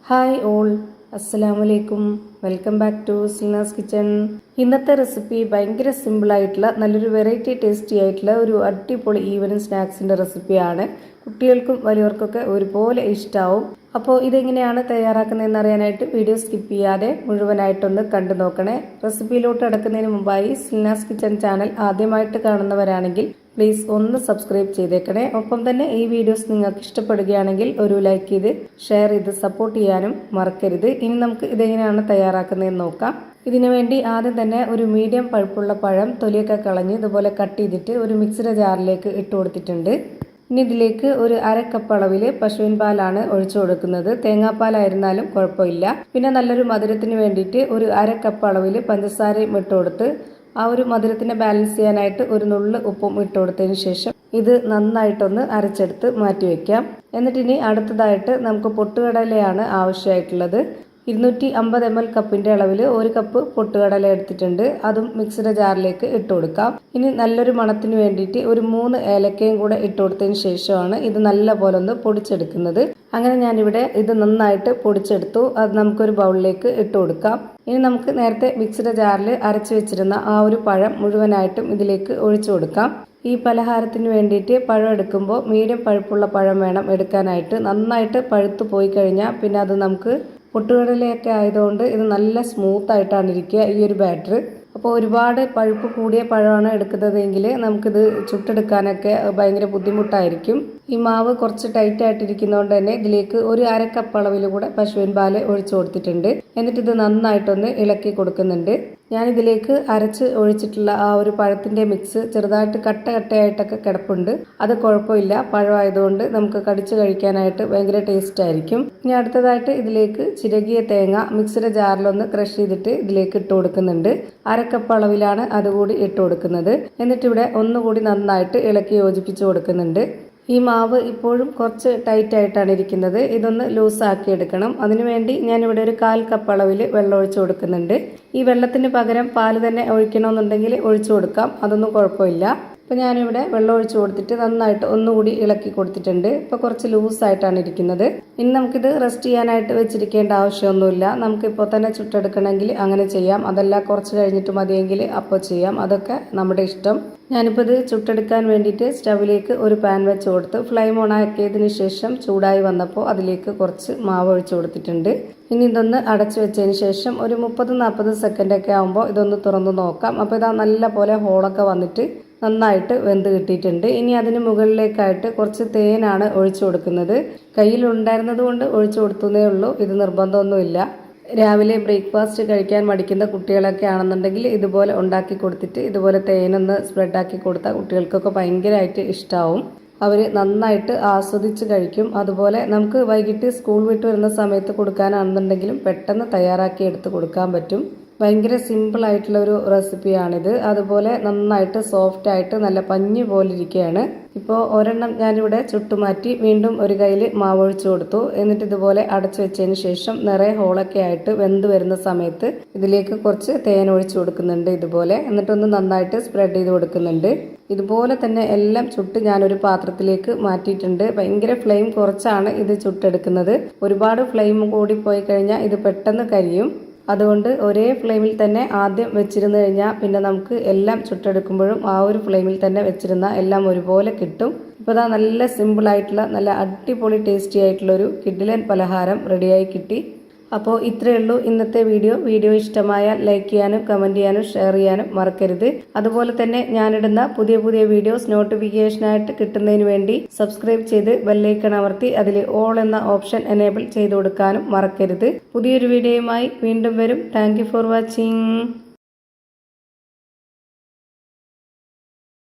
Hi all, അസ്സലാമലൈക്കും. Welcome back to Silnas kitchen. ഇന്നത്തെ recipe ഭയങ്കര സിമ്പിളായിട്ടുള്ള നല്ലൊരു വെറൈറ്റി ടേസ്റ്റി ആയിട്ടുള്ള ഒരു അടിപൊളി ഈവനിങ് സ്നാക്സിൻ്റെ റെസിപ്പിയാണ്. കുട്ടികൾക്കും വലിയവർക്കൊക്കെ ഒരുപോലെ ഇഷ്ടമാവും. അപ്പോൾ ഇതെങ്ങനെയാണ് തയ്യാറാക്കുന്നതെന്ന് അറിയാനായിട്ട് വീഡിയോ സ്കിപ്പ് ചെയ്യാതെ മുഴുവനായിട്ടൊന്ന് കണ്ടു നോക്കണേ. റെസിപ്പിയിലോട്ട് അടക്കുന്നതിന് മുമ്പായി സിൽനാസ് കിച്ചൺ ചാനൽ ആദ്യമായിട്ട് കാണുന്നവരാണെങ്കിൽ പ്ലീസ് ഒന്ന് സബ്സ്ക്രൈബ് ചെയ്തേക്കണേ. ഒപ്പം തന്നെ ഈ വീഡിയോസ് നിങ്ങൾക്ക് ഇഷ്ടപ്പെടുകയാണെങ്കിൽ ഒരു ലൈക്ക് ചെയ്ത് ഷെയർ ചെയ്ത് സപ്പോർട്ട് ചെയ്യാനും മറക്കരുത്. ഇനി നമുക്ക് ഇതെങ്ങനെയാണ് തയ്യാറാക്കുന്നതെന്ന് നോക്കാം. ഇതിനു വേണ്ടി ആദ്യം തന്നെ ഒരു മീഡിയം പഴുപ്പുള്ള പഴം തൊലിയൊക്കെ കളഞ്ഞ് ഇതുപോലെ കട്ട് ചെയ്തിട്ട് ഒരു മിക്സിയുടെ ജാറിലേക്ക് ഇട്ട് കൊടുത്തിട്ടുണ്ട്. ഇനി ഇതിലേക്ക് ഒരു അര കപ്പ് അളവിൽ പശുവിൻ പാലാണ് ഒഴിച്ചു കൊടുക്കുന്നത്. തേങ്ങാപ്പാലായിരുന്നാലും കുഴപ്പമില്ല. പിന്നെ നല്ലൊരു മധുരത്തിന് വേണ്ടിയിട്ട് ഒരു അര കപ്പ് അളവിൽ പഞ്ചസാരയും ഇട്ട് കൊടുത്ത് ആ ഒരു മധുരത്തിനെ ബാലൻസ് ചെയ്യാനായിട്ട് ഒരു നുള്ള് ഉപ്പും ഇട്ട് കൊടുത്തതിന് ശേഷം ഇത് നന്നായിട്ടൊന്ന് അരച്ചെടുത്ത് മാറ്റി വയ്ക്കാം. എന്നിട്ടിനി അടുത്തതായിട്ട് നമുക്ക് പൊട്ടുകടലയാണ് ആവശ്യമായിട്ടുള്ളത്. 250 ml കപ്പിൻ്റെ അളവിൽ ഒരു കപ്പ് പൊട്ടുകടല എടുത്തിട്ടുണ്ട്. അതും മിക്സിയുടെ ജാറിലേക്ക് ഇട്ട് കൊടുക്കാം. ഇനി നല്ലൊരു മണത്തിന് വേണ്ടിയിട്ട് ഒരു 3 ഏലക്കയും കൂടെ ഇട്ട് കൊടുത്തതിന് ശേഷമാണ് ഇത് നല്ല പോലെ ഒന്ന് പൊടിച്ചെടുക്കുന്നത്. അങ്ങനെ ഞാനിവിടെ ഇത് നന്നായിട്ട് പൊടിച്ചെടുത്തു. അത് നമുക്കൊരു ബൗളിലേക്ക് ഇട്ട് കൊടുക്കാം. ഇനി നമുക്ക് നേരത്തെ മിക്സിയുടെ ജാറിൽ അരച്ച് വെച്ചിരുന്ന ആ ഒരു പഴം മുഴുവനായിട്ടും ഇതിലേക്ക് ഒഴിച്ചു കൊടുക്കാം. ഈ പലഹാരത്തിന് വേണ്ടിയിട്ട് പഴം എടുക്കുമ്പോൾ മീഡിയം പഴുപ്പുള്ള പഴം വേണം എടുക്കാനായിട്ട്. നന്നായിട്ട് പഴുത്ത് പോയി കഴിഞ്ഞാൽ പിന്നെ അത് നമുക്ക് പൊട്ടുകടലയൊക്കെ ആയതുകൊണ്ട് ഇത് നല്ല സ്മൂത്തായിട്ടാണ് ഇരിക്കുക ഈ ഒരു ബാറ്റർ. അപ്പോൾ ഒരുപാട് പഴുപ്പ് കൂടിയ പഴമാണ് എടുക്കുന്നതെങ്കിൽ നമുക്കിത് ചുട്ടെടുക്കാനൊക്കെ ഭയങ്കര ബുദ്ധിമുട്ടായിരിക്കും. ഈ മാവ് കുറച്ച് ടൈറ്റ് ആയിട്ടിരിക്കുന്നതുകൊണ്ട് തന്നെ ഇതിലേക്ക് ഒരു അര കപ്പ് അളവിൽ കൂടെ പശുവിൻ പാല് ഒഴിച്ചു കൊടുത്തിട്ടുണ്ട്. എന്നിട്ട് ഇത് നന്നായിട്ടൊന്ന് ഇളക്കി കൊടുക്കുന്നുണ്ട്. ഞാനിതിലേക്ക് അരച്ച് ഒഴിച്ചിട്ടുള്ള ആ ഒരു പഴത്തിൻ്റെ മിക്സ് ചെറുതായിട്ട് കട്ടയായിട്ടൊക്കെ കിടപ്പുണ്ട്. അത് കുഴപ്പമില്ല, പഴമായതുകൊണ്ട് നമുക്ക് കടിച്ച് കഴിക്കാനായിട്ട് ഭയങ്കര ടേസ്റ്റ് ആയിരിക്കും. ഇനി അടുത്തതായിട്ട് ഇതിലേക്ക് ചിരകിയ തേങ്ങ മിക്സിയുടെ ജാറിലൊന്ന് ക്രഷ് ചെയ്തിട്ട് ഇതിലേക്ക് ഇട്ട് കൊടുക്കുന്നുണ്ട്. അര കപ്പ് അളവിലാണ് അതുകൂടി ഇട്ട് കൊടുക്കുന്നത്. എന്നിട്ടിവിടെ ഒന്നുകൂടി നന്നായിട്ട് ഇളക്കി യോജിപ്പിച്ച് കൊടുക്കുന്നുണ്ട്. ഈ മാവ് ഇപ്പോഴും കുറച്ച് ടൈറ്റ് ആയിട്ടാണ് ഇരിക്കുന്നത്. ഇതൊന്ന് ലൂസാക്കി എടുക്കണം. അതിനുവേണ്ടി ഞാനിവിടെ ഒരു 1/4 കപ്പ് അളവിൽ വെള്ളം ഒഴിച്ചു കൊടുക്കുന്നുണ്ട്. ഈ വെള്ളത്തിന് പകരം പാല് തന്നെ ഒഴിക്കണമെന്നുണ്ടെങ്കിൽ ഒഴിച്ചു കൊടുക്കാം, അതൊന്നും കുഴപ്പമില്ല. അപ്പോൾ ഞാനിവിടെ വെള്ളം ഒഴിച്ചു കൊടുത്തിട്ട് നന്നായിട്ട് ഒന്നുകൂടി ഇളക്കി കൊടുത്തിട്ടുണ്ട്. ഇപ്പോൾ കുറച്ച് ലൂസായിട്ടാണ് ഇരിക്കുന്നത്. ഇനി നമുക്കിത് റെസ്റ്റ് ചെയ്യാനായിട്ട് വെച്ചിരിക്കേണ്ട ആവശ്യമൊന്നുമില്ല. നമുക്കിപ്പോൾ തന്നെ ചുട്ടെടുക്കണമെങ്കിൽ അങ്ങനെ ചെയ്യാം, അതല്ല കുറച്ച് കഴിഞ്ഞിട്ട് മതിയെങ്കിൽ അപ്പോൾ ചെയ്യാം. അതൊക്കെ നമ്മുടെ ഇഷ്ടം. ഞാനിപ്പോൾ ഇത് ചുട്ടെടുക്കാൻ വേണ്ടിയിട്ട് സ്റ്റവിലേക്ക് ഒരു പാൻ വെച്ച് കൊടുത്ത് ഫ്ലെയിം ഓൺ ആക്കിയതിന് ശേഷം ചൂടായി വന്നപ്പോൾ അതിലേക്ക് കുറച്ച് മാവ് ഒഴിച്ചു കൊടുത്തിട്ടുണ്ട്. ഇനി ഇതൊന്ന് അടച്ചു വെച്ചതിന് ശേഷം ഒരു 30-40 സെക്കൻഡൊക്കെ ആകുമ്പോൾ ഇതൊന്ന് തുറന്ന് നോക്കാം. അപ്പോൾ ഇതാ നല്ല പോലെ ഹോളൊക്കെ വന്നിട്ട് നന്നായിട്ട് വെന്ത് കിട്ടിയിട്ടുണ്ട്. ഇനി അതിന് മുകളിലേക്കായിട്ട് കുറച്ച് തേനാണ് ഒഴിച്ചു കൊടുക്കുന്നത്. കയ്യിലുണ്ടായിരുന്നത് കൊണ്ട് ഒഴിച്ചു കൊടുത്തതേ ഉള്ളൂ, ഇത് നിർബന്ധമൊന്നുമില്ല. രാവിലെ ബ്രേക്ക്ഫാസ്റ്റ് കഴിക്കാൻ മടിക്കുന്ന കുട്ടികളൊക്കെ ആണെന്നുണ്ടെങ്കിൽ ഇതുപോലെ ഉണ്ടാക്കി കൊടുത്തിട്ട് ഇതുപോലെ തേനൊന്ന് സ്പ്രെഡാക്കി കൊടുത്താൽ കുട്ടികൾക്കൊക്കെ ഭയങ്കരമായിട്ട് ഇഷ്ടമാവും. അവർ നന്നായിട്ട് ആസ്വദിച്ച് കഴിക്കും. അതുപോലെ നമുക്ക് വൈകിട്ട് സ്കൂൾ വിട്ട് വരുന്ന സമയത്ത് കൊടുക്കാനാണെന്നുണ്ടെങ്കിലും പെട്ടെന്ന് തയ്യാറാക്കി എടുത്ത് കൊടുക്കാൻ പറ്റും. ഭയങ്കര സിമ്പിളായിട്ടുള്ള ഒരു റെസിപ്പിയാണിത്. അതുപോലെ നന്നായിട്ട് സോഫ്റ്റായിട്ട് നല്ല പഞ്ഞി പോലെ ഇരിക്കുകയാണ്. ഇപ്പോൾ ഒരെണ്ണം ഞാനിവിടെ ചുട്ടുമാറ്റി വീണ്ടും ഒരു കയ്യിൽ മാവ് ഒഴിച്ചു കൊടുത്തു. എന്നിട്ട് ഇതുപോലെ അടച്ചു വെച്ചതിന് ശേഷം നിറയെ ഹോളൊക്കെ ആയിട്ട് വെന്ത് വരുന്ന സമയത്ത് ഇതിലേക്ക് കുറച്ച് തേൻ ഒഴിച്ചു കൊടുക്കുന്നുണ്ട് ഇതുപോലെ. എന്നിട്ടൊന്ന് നന്നായിട്ട് സ്പ്രെഡ് ചെയ്ത് കൊടുക്കുന്നുണ്ട്. ഇതുപോലെ തന്നെ എല്ലാം ചുട്ട് ഞാനൊരു പാത്രത്തിലേക്ക് മാറ്റിയിട്ടുണ്ട്. ഭയങ്കര ഫ്ലെയിം കുറച്ചാണ് ഇത് ചുട്ടെടുക്കുന്നത്. ഒരുപാട് ഫ്ലെയിം കൂടി പോയി കഴിഞ്ഞാൽ ഇത് പെട്ടെന്ന് കരിയും. അതുകൊണ്ട് ഒരേ ഫ്ലെയിമിൽ തന്നെ ആദ്യം വെച്ചിരുന്നു കഴിഞ്ഞാൽ പിന്നെ നമുക്ക് എല്ലാം ചുട്ടെടുക്കുമ്പോഴും ആ ഒരു ഫ്ലെയിമിൽ തന്നെ വെച്ചിരുന്നാൽ എല്ലാം ഒരുപോലെ കിട്ടും. ഇപ്പോൾ ഇതാ നല്ല സിമ്പിളായിട്ടുള്ള നല്ല അടിപൊളി ടേസ്റ്റി ആയിട്ടുള്ളൊരു കിഡിലൻ പലഹാരം റെഡിയായി കിട്ടി. അപ്പോൾ ഇത്രയേ ഉള്ളൂ ഇന്നത്തെ വീഡിയോ ഇഷ്ടമായാൽ ലൈക്ക് ചെയ്യാനും കമൻറ്റ് ചെയ്യാനും ഷെയർ ചെയ്യാനും മറക്കരുത്. അതുപോലെ തന്നെ ഞാനിടുന്ന പുതിയ വീഡിയോസ് നോട്ടിഫിക്കേഷനായിട്ട് കിട്ടുന്നതിന് വേണ്ടി സബ്സ്ക്രൈബ് ചെയ്ത് ബെല്ലൈക്കൺ അമർത്തി അതിൽ ഓൾ എന്ന ഓപ്ഷൻ എനേബിൾ ചെയ്ത് കൊടുക്കാനും മറക്കരുത്. പുതിയൊരു വീഡിയോയുമായി വീണ്ടും വരും. Thank you for watching.